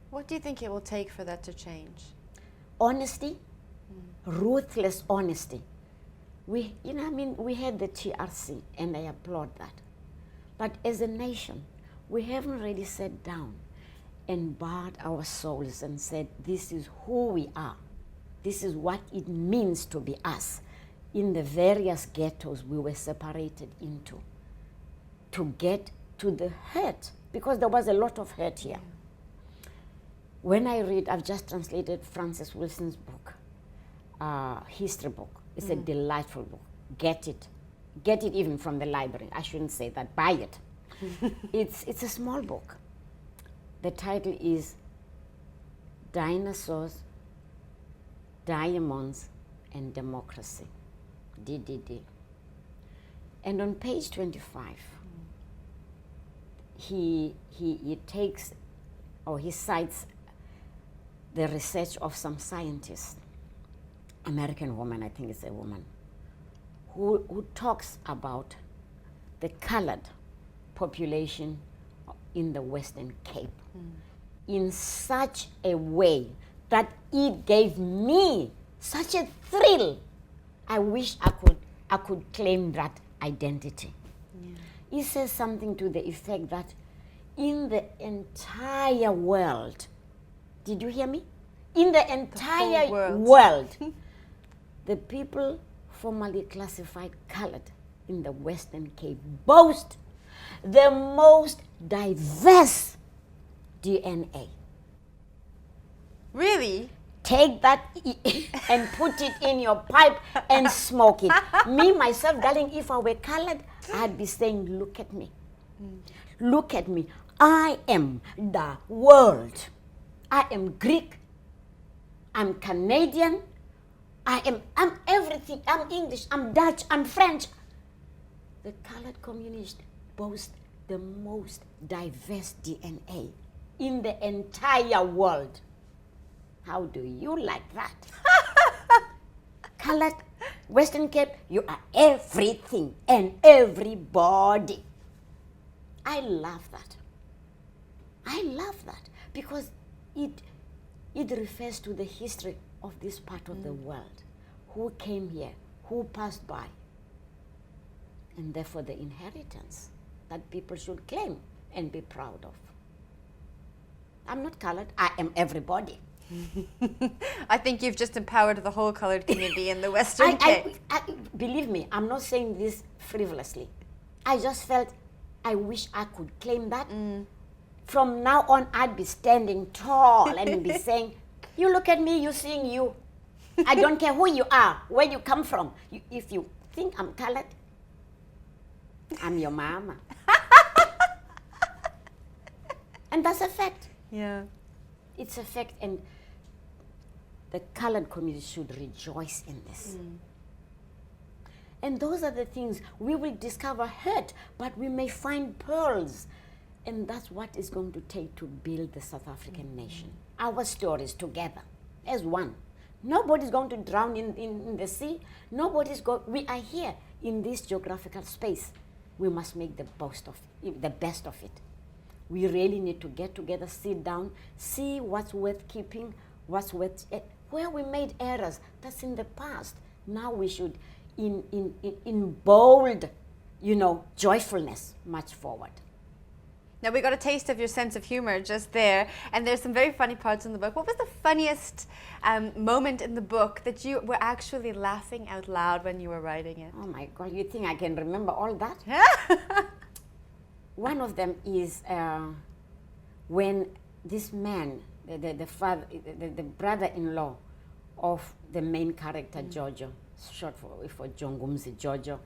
What do you think it will take for that to change? Honesty, ruthless honesty. We had the TRC, and I applaud that. But as a nation, we haven't really sat down and bared our souls and said, this is who we are. This is what it means to be us. In the various ghettos we were separated into, to get to the hurt, because there was a lot of hurt here. When I read, I've just translated Francis Wilson's book, history book. It's a delightful book. Get it even from the library. I shouldn't say that, buy it. It's a small book. The title is Dinosaurs, Diamonds, and Democracy, DDD. And on page 25, he cites the research of some scientists, American woman, I think it's a woman, who talks about the colored population in the Western Cape in such a way that it gave me such a thrill. I wish I could claim that identity. Yeah. He says something to the effect that in the entire world, did you hear me? In the entire world, the people formerly classified colored in the Western Cape boast the most diverse DNA. Really? Take that and put it in your pipe and smoke it. Me, myself, darling, if I were colored, I'd be saying, look at me. Look at me. I am the world. I am Greek. I'm Canadian. I'm everything. I'm English. I'm Dutch. I'm French. The colored communities boast the most diverse DNA in the entire world. How do you like that? Colored, Western Cape, you are everything and everybody. I love that. I love that because it refers to the history of this part of the world. Who came here, who passed by, and therefore the inheritance that people should claim and be proud of. I'm not colored, I am everybody. I think you've just empowered the whole colored community in the Western Cape. Believe me, I'm not saying this frivolously. I just felt I wish I could claim that. From now on, I'd be standing tall and be saying, you look at me, you seeing you. I don't care who you are, where you come from. If you think I'm colored, I'm your mama. And that's a fact. Yeah. It's a fact, and the colored community should rejoice in this. And those are the things we will discover hurt, but we may find pearls. And that's what it's going to take to build the South African nation. Our stories together as one. Nobody's going to drown in the sea. We are here in this geographical space. We must make the best of it. We really need to get together, sit down, see what's worth keeping, where we made errors. That's in the past. Now we should, in bold, joyfulness, march forward. Now we got a taste of your sense of humor just there, and there's some very funny parts in the book. What was the funniest moment in the book that you were actually laughing out loud when you were writing it? Oh my God, you think I can remember all that? One of them is when this man, the father, the brother-in-law of the main character, Jojo, short for Jongumzi, Jojo,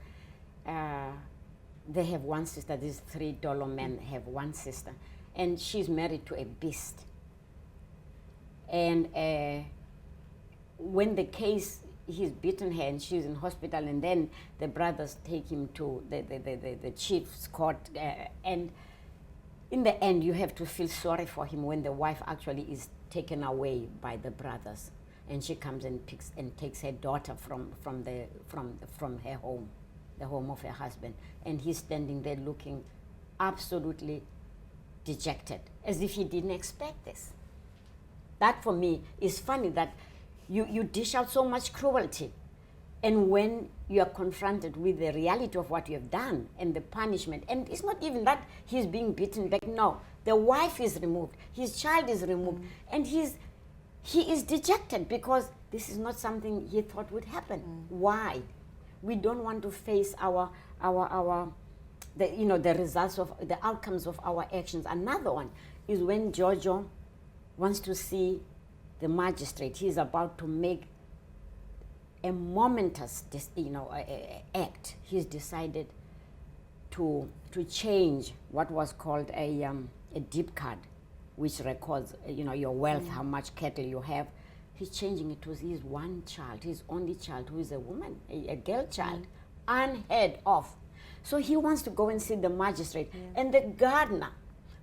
they have one sister. These three Dolo men have one sister, and she's married to a beast. And when the case, he's beaten her and she's in hospital, and then the brothers take him to the chief's court, and in the end you have to feel sorry for him when the wife actually is taken away by the brothers, and she comes and takes her daughter from her home, the home of her husband, and he's standing there looking absolutely dejected, as if he didn't expect this. That for me is funny, that you dish out so much cruelty. And when you are confronted with the reality of what you have done and the punishment, and it's not even that he's being beaten back, no. The wife is removed, his child is removed, and he is dejected because this is not something he thought would happen. Why? We don't want to face the results of the outcomes of our actions. Another one is when Jojo wants to see the magistrate. He's about to make a momentous act. He's decided to change what was called a deep card, which records your wealth, how much cattle you have. He's changing it to his one child, his only child, who is a woman, a girl child, unheard of. So he wants to go and see the magistrate. And the gardener,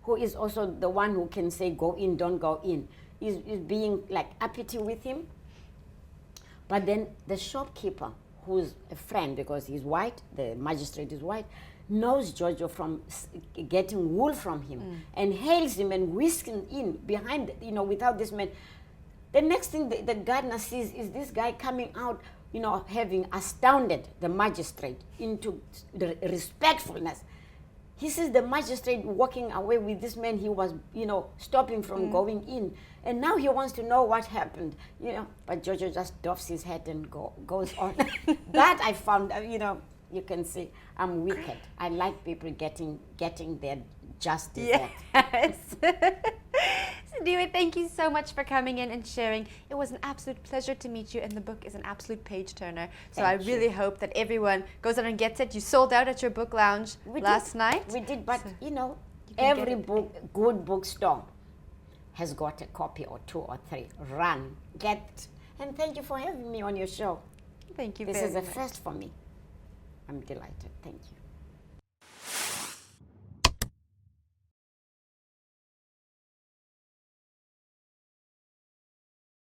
who is also the one who can say go in, don't go in, is being like uppity with him. But then the shopkeeper, who's a friend because he's white, the magistrate is white, knows Jojo from getting wool from him and hails him and whisks him in behind, without this man. The next thing the gardener sees is this guy coming out, having astounded the magistrate into the respectfulness. He sees the magistrate walking away with this man he was, stopping from going in. And now he wants to know what happened, But Jojo just doffs his head and goes on. That I found, you can see I'm wicked. I like people getting their just desert. Yes. Sadiwe, thank you so much for coming in and sharing. It was an absolute pleasure to meet you, and the book is an absolute page turner. So I really hope that everyone goes out and gets it. You sold out at your book lounge last night. We did, but every good bookstore has got a copy or 2 or 3. Run, get it. And thank you for having me on your show. Thank you This very is much. a first for me. I'm delighted. Thank you.